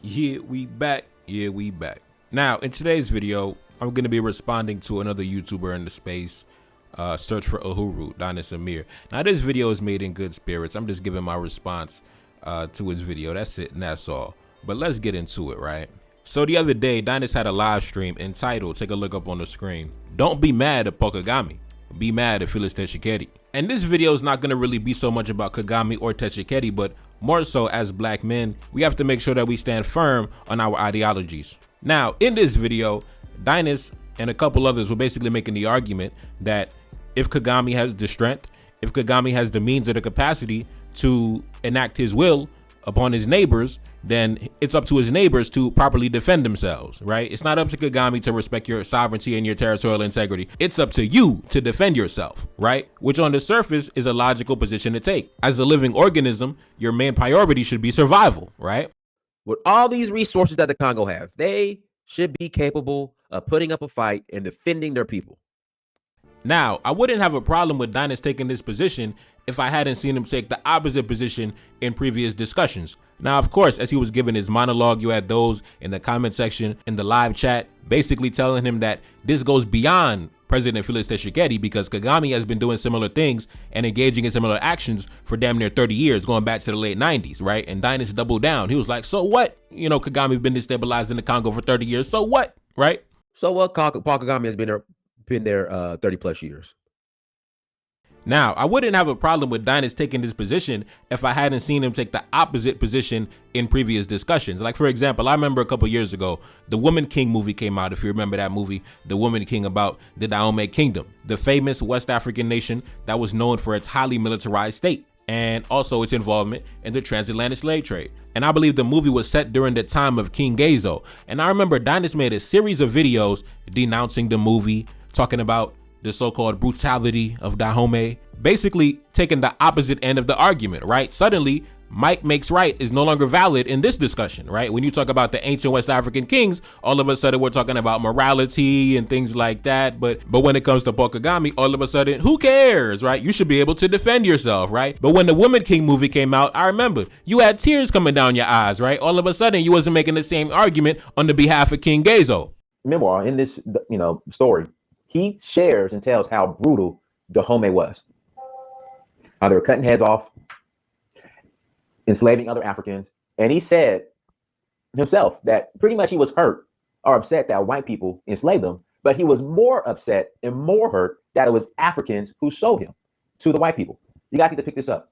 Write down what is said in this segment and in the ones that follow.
Yeah, we back. Yeah, we back. Now, in today's video, I'm going to be responding to another YouTuber in the space. Search for Uhuru, Dynast Amir. Now, this video is made in good spirits. I'm just giving my response to his video. That's it, and that's all. But let's get into it, right? So the other day, Dynast had a live stream entitled, take a look up on the screen, "Don't be mad at Kagame. Be mad at Phyllis Tshisekedi." And this video is not going to really be so much about Kagame or Tshisekedi, but more so as black men, we have to make sure that we stand firm on our ideologies. Now, in this video, Dynast and a couple others were basically making the argument that if Kagame has the strength, if Kagame has the means or the capacity to enact his will upon his neighbors, then it's up to his neighbors to properly defend themselves, right? It's not up to Kagame to respect your sovereignty and your territorial integrity. It's up to you to defend yourself, right? Which on the surface is a logical position to take. As a living organism, your main priority should be survival, right? With all these resources that the Congo have, they should be capable of putting up a fight and defending their people. Now, I wouldn't have a problem with Dynast taking this position if I hadn't seen him take the opposite position in previous discussions. Now, of course, as he was giving his monologue, you had those in the comment section, in the live chat, basically telling him that this goes beyond President Phyllis Tshisekedi because Kagame has been doing similar things and engaging in similar actions for damn near 30 years, going back to the late 90s, right? And Dynast doubled down. He was like, so what? You know, Kagame been destabilized in the Congo for 30 years. So what, right? So what? Paul Kagame has been there 30 plus years. Now, I wouldn't have a problem with Dynast taking this position if I hadn't seen him take the opposite position in previous discussions. Like, for example, I remember a couple years ago, the Woman King movie came out. If you remember that movie, The Woman King, about the Dahomey Kingdom, the famous West African nation that was known for its highly militarized state and also its involvement in the transatlantic slave trade. And I believe the movie was set during the time of King Gezo. And I remember Dynast made a series of videos denouncing the movie, talking about the so-called brutality of Dahomey, basically taking the opposite end of the argument, right? Suddenly, might makes right is no longer valid in this discussion, right? When you talk about the ancient West African kings, all of a sudden we're talking about morality and things like that. But when it comes to Paul Kagame, all of a sudden, who cares, right? You should be able to defend yourself, right? But when the Woman King movie came out, I remember you had tears coming down your eyes, right? All of a sudden you wasn't making the same argument on the behalf of King Gezo. Memoir in this, story, he shares and tells how brutal Dahomey was. How they were cutting heads off, enslaving other Africans. And he said himself that pretty much he was hurt or upset that white people enslaved them, but he was more upset and more hurt that it was Africans who sold him to the white people. You got to pick this up.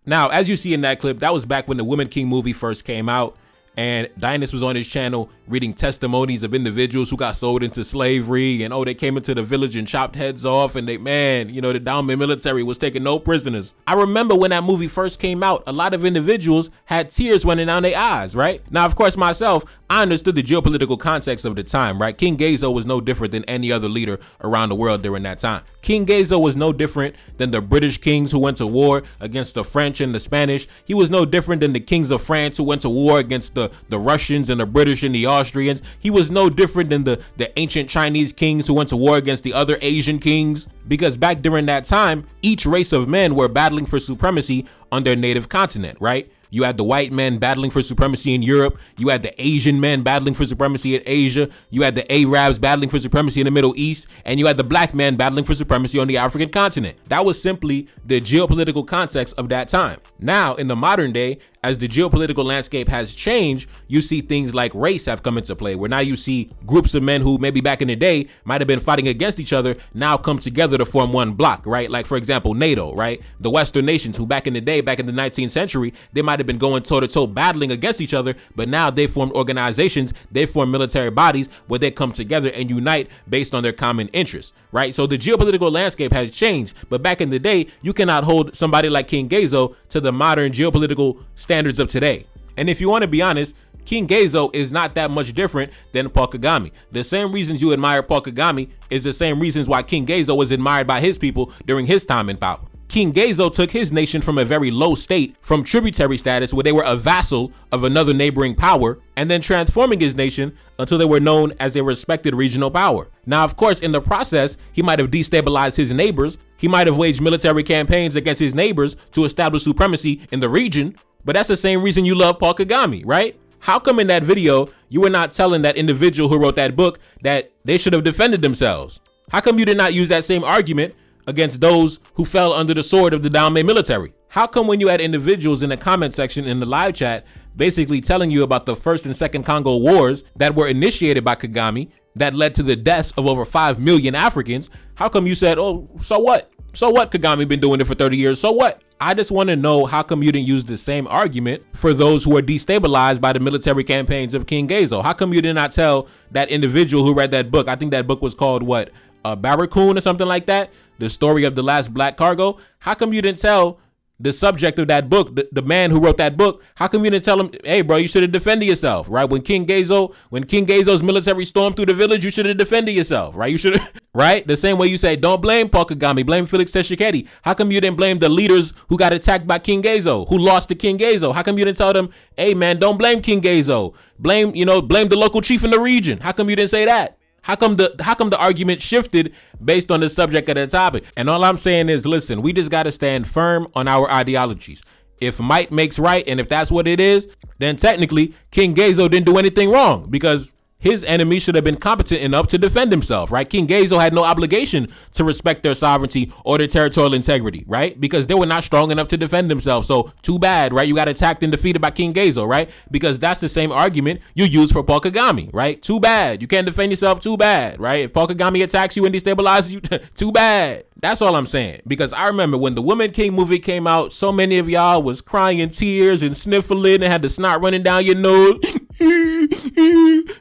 Now, as you see in that clip, that was back when the Woman King movie first came out. And Dynast was on his channel reading testimonies of individuals who got sold into slavery and, oh, they came into the village and chopped heads off and the Dahomey military was taking no prisoners. I remember when that movie first came out, a lot of individuals had tears running down their eyes, right? Now, of course, myself, I understood the geopolitical context of the time, right? King Gezo was no different than any other leader around the world during that time. King Gezo was no different than the British kings who went to war against the French and the Spanish. He was no different than the kings of France who went to war against the Russians and the British and the Austrians. He was no different than the ancient Chinese kings who went to war against the other Asian kings, because back during that time, each race of men were battling for supremacy on their native continent, right? You had the white men battling for supremacy in Europe. You had the Asian men battling for supremacy in Asia. You had the Arabs battling for supremacy in the Middle East. And you had the black men battling for supremacy on the African continent. That was simply the geopolitical context of that time. Now, in the modern day, as the geopolitical landscape has changed, you see things like race have come into play, where now you see groups of men who maybe back in the day might have been fighting against each other now come together to form one block, right? Like, for example, NATO, right? The Western nations who back in the day, back in the 19th century, they might have been going toe-to-toe battling against each other, but now they formed organizations, they form military bodies where they come together and unite based on their common interests, right? So the geopolitical landscape has changed, but back in the day, you cannot hold somebody like King Gezo to the modern geopolitical standards of today. And if you want to be honest, King Gezo is not that much different than Paul Kagame. The same reasons you admire Paul Kagame is the same reasons why King Gezo was admired by his people during his time in power. King Gezo took his nation from a very low state, from tributary status where they were a vassal of another neighboring power, and then transforming his nation until they were known as a respected regional power. Now, of course, in the process, he might have destabilized his neighbors. He might have waged military campaigns against his neighbors to establish supremacy in the region. But that's the same reason you love Paul Kagame, right? How come in that video you were not telling that individual who wrote that book that they should have defended themselves? How come you did not use that same argument against those who fell under the sword of the Dahomey military? How come when you had individuals in the comment section in the live chat basically telling you about the First and Second Congo Wars that were initiated by Kagame that led to the deaths of over 5 million Africans, how come you said, oh, so what? So what? Kagame been doing it for 30 years. So what? I just want to know how come you didn't use the same argument for those who are destabilized by the military campaigns of King Gezo? How come you did not tell that individual who read that book? I think that book was called what? Barracoon or something like that. The story of the last black cargo. How come you didn't tell the subject of that book, the man who wrote that book, how come you didn't tell him, hey, bro, you should have defended yourself, right? When King Gezo's military stormed through the village, you should have defended yourself, right? You should have, right? The same way you say, don't blame Paul Kagame, blame Felix Tshisekedi. How come you didn't blame the leaders who got attacked by King Gezo, who lost to King Gezo? How come you didn't tell them, hey, man, don't blame King Gezo, blame the local chief in the region? How come you didn't say that? How come the argument shifted based on the subject of the topic? And all I'm saying is, listen, we just got to stand firm on our ideologies. If might makes right, and if that's what it is, then technically King Gezo didn't do anything wrong because his enemy should have been competent enough to defend himself, right? King Gezo had no obligation to respect their sovereignty or their territorial integrity, right? Because they were not strong enough to defend themselves. So too bad, right? You got attacked and defeated by King Gezo, right? Because that's the same argument you use for Paul Kagame, right? Too bad. You can't defend yourself. Too bad, right? If Paul Kagame attacks you and destabilizes you, too bad. That's all I'm saying. Because I remember when the Woman King movie came out, so many of y'all was crying in tears and sniffling and had the snot running down your nose.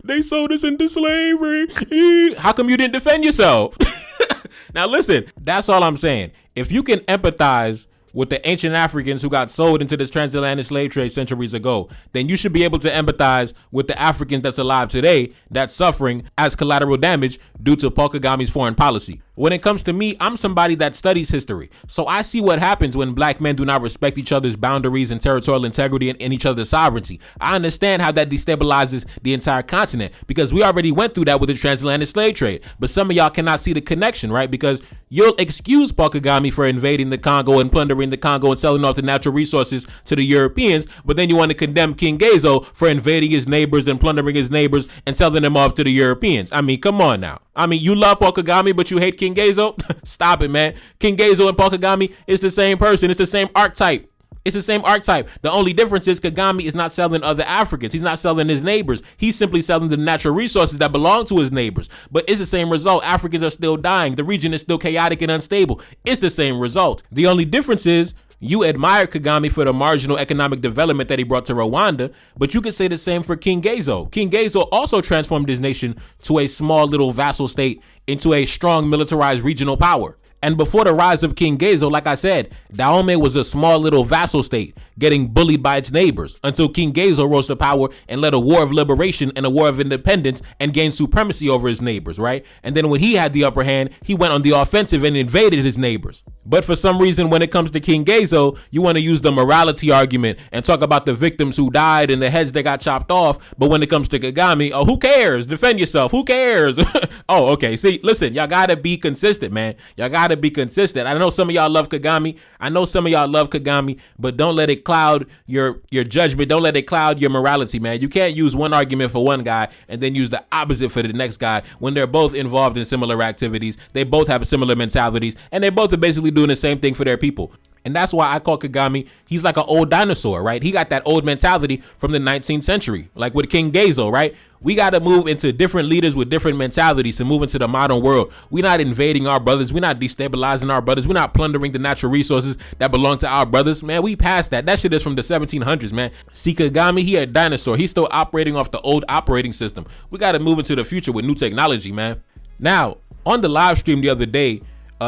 They sold us into slavery. How come you didn't defend yourself? Now listen, that's all I'm saying. If you can empathize with the ancient Africans who got sold into this transatlantic slave trade centuries ago, then you should be able to empathize with the Africans that's alive today that's suffering as collateral damage due to Paul Kagame's foreign policy. When it comes to me, I'm somebody that studies history. So I see what happens when black men do not respect each other's boundaries and territorial integrity and each other's sovereignty. I understand how that destabilizes the entire continent because we already went through that with the transatlantic slave trade. But some of y'all cannot see the connection, right? Because you'll excuse Paul Kagame for invading the Congo and plundering the Congo and selling off the natural resources to the Europeans, but then you want to condemn King Gezo for invading his neighbors and plundering his neighbors and selling them off to the Europeans. I mean, come on now. I mean, you love Paul Kagame, but you hate King Gezo? Stop it, man. King Gezo and Paul Kagame is the same person. It's the same archetype. It's the same archetype. The only difference is Kagame is not selling other Africans. He's not selling his neighbors. He's simply selling the natural resources that belong to his neighbors. But it's the same result. Africans are still dying. The region is still chaotic and unstable. It's the same result. The only difference is you admire Kagame for the marginal economic development that he brought to Rwanda, but you could say the same for King Gezo. King Gezo also transformed his nation to a small little vassal state into a strong militarized regional power. And before the rise of King Gezo, like I said, Dahomey was a small little vassal state getting bullied by its neighbors until King Gezo rose to power and led a war of liberation and a war of independence and gained supremacy over his neighbors, right? And then when he had the upper hand, he went on the offensive and invaded his neighbors. But for some reason, when it comes to King Gezo, you want to use the morality argument and talk about the victims who died and the heads that got chopped off. But when it comes to Kagame, oh, who cares? Defend yourself. Who cares? Oh, okay. See, listen, y'all got to be consistent, man. Y'all got to be consistent. I know some of y'all love Kagame. But don't let it cloud your judgment. Don't let it cloud your morality, man. You can't use one argument for one guy and then use the opposite for the next guy when they're both involved in similar activities. They both have similar mentalities and they both are basically doing the same thing for their people. And that's why I call Kagame, he's like an old dinosaur, right? He got that old mentality from the 19th century, like with King Gezo, right? We got to move into different leaders with different mentalities to move into the modern world. We're not invading our brothers. We're not destabilizing our brothers. We're not plundering the natural resources that belong to our brothers. Man, we passed that. That shit is from the 1700s, man. See, Kagame, he a dinosaur. He's still operating off the old operating system. We got to move into the future with new technology, man. Now, on the live stream the other day,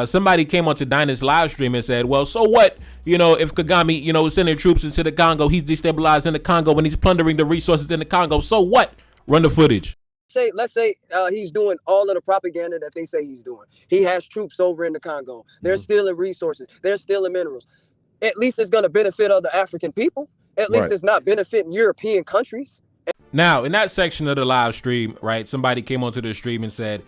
somebody came onto Dynast live stream and said, well, so what, if Kagame, is sending troops into the Congo, he's destabilizing the Congo when he's plundering the resources in the Congo. So what? Run the footage. Let's say he's doing all of the propaganda that they say he's doing. He has troops over in the Congo. They're stealing resources. They're stealing minerals. At least it's going to benefit other African people. At least it's not benefiting European countries. Now, in that section of the live stream, right, somebody came onto the stream and said,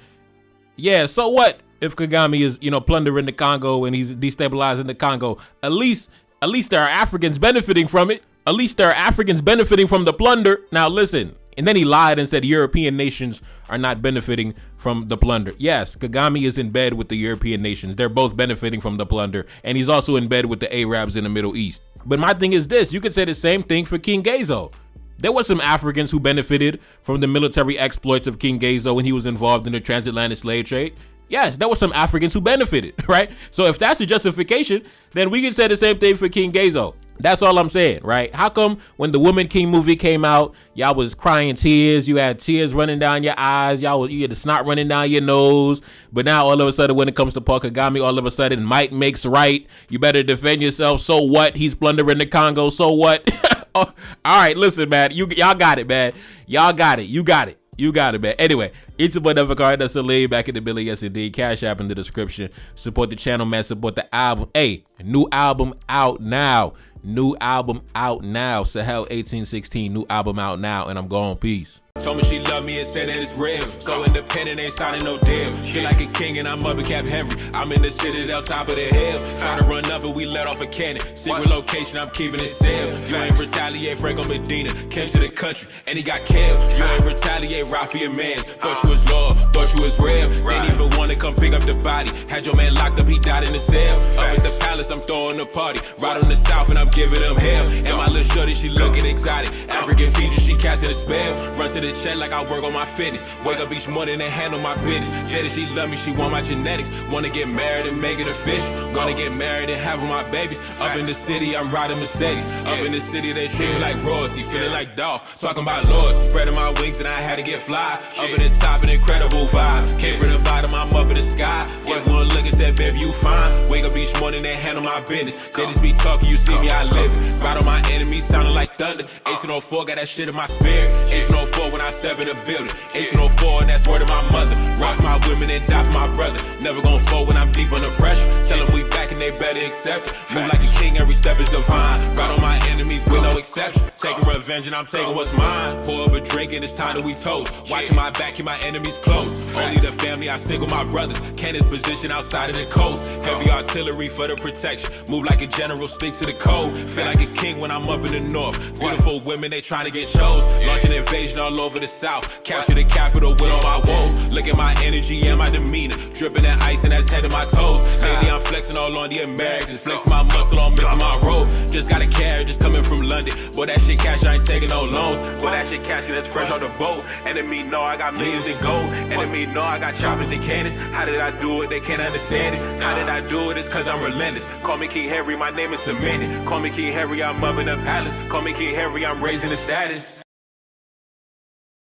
yeah, so what? If Kagame is, plundering the Congo and he's destabilizing the Congo, at least there are Africans benefiting from it. At least there are Africans benefiting from the plunder. Now listen, and then he lied and said European nations are not benefiting from the plunder. Yes, Kagame is in bed with the European nations. They're both benefiting from the plunder. And he's also in bed with the Arabs in the Middle East. But my thing is this, you could say the same thing for King Gezo. There were some Africans who benefited from the military exploits of King Gezo when he was involved in the transatlantic slave trade. Yes, there were some Africans who benefited, right? So if that's the justification, then we can say the same thing for King Gezo. That's all I'm saying, right? How come when the Woman King movie came out, y'all was crying tears, you had tears running down your eyes, you had the snot running down your nose, but now all of a sudden when it comes to Paul Kagame, all of a sudden might makes right, you better defend yourself, so what? He's plundering the Congo, so what? Oh, all right, listen, man, y'all got it, man. Y'all got it, you got it. You got it, man. Anyway, it's a boy Nevercard. That's a lay back in the Billy. Yes, indeed. Cash app in the description. Support the channel, man. Support the album. Hey, new album out now. New album out now. Sahel 1816. New album out now. And I'm gone. Peace. Told me she loved me and said that it's real. So independent, ain't signing no deal. Feel like a king and I'm up at Cap Henry. I'm in the citadel, top of the hill. Trying to run up, but we let off a cannon. Secret location, I'm keeping it sealed. You ain't retaliate, Franco Medina came to the country and he got killed. You ain't retaliate, Rafi and Mans. Thought you was loyal, thought you was real. Didn't even want to come pick up the body. Had your man locked up, he died in the cell. Up at the palace, I'm throwing a party. Right on the south and I'm giving them hell. And my little shorty, she looking exotic. African features, she casting a spell. Run to the check like I work on my fitness. Wake up each morning and handle my business. Said that she love me, she want my genetics. Wanna get married and make it official. Wanna get married and have my babies. Up in the city, I'm riding Mercedes. Up in the city, they treat me like royalty. Feeling like Dolph, talking about lords. Spreading my wings and I had to get fly. Up in the top, an incredible vibe. Came from the bottom, I'm up in the sky. Gave one look and said, baby, you fine. Wake up each morning and handle my business. They just be talking, you see me, I live it. Ride on my enemies, sounding like thunder. 1804, got that shit in my spirit. 1804 when I step in the building. 1804, that's word of my mother. Rock my women and die for my brother. Never gon' fall when I'm deep under pressure. Tell them we back and they better accept it. Move like a king, every step is divine. Ride on my enemies with no exception. Taking revenge and I'm taking what's mine. Pour up a drink and it's time that we toast. Watching my back, keep my enemies close. Only the family, I stick with my brothers. Cannon's position outside of the coast. Heavy artillery for the protection. Move like a general, stick to the code. Feel like a king when I'm up in the north. Beautiful women, they trying to get chose. Launch an invasion all over the south. Capture the capital with all my woes. Look at my energy and my demeanor. Dripping that ice and that's head to my toes. Lately I'm flexing all on the Americans. Flexing my muscle on missing my road. Just got a carriage just coming from London. Boy, that shit cash, I ain't taking no loans. Boy, that shit cash, that's fresh on the boat. Enemy know I got millions in gold. Enemy know I got choppers and cannons. How did I do it? They can't understand it. How did I do it? It's cause I'm relentless. Call me King Harry, my name is cemented. Call me King Harry, I'm up in the palace. Call me King Harry, I'm raising the status.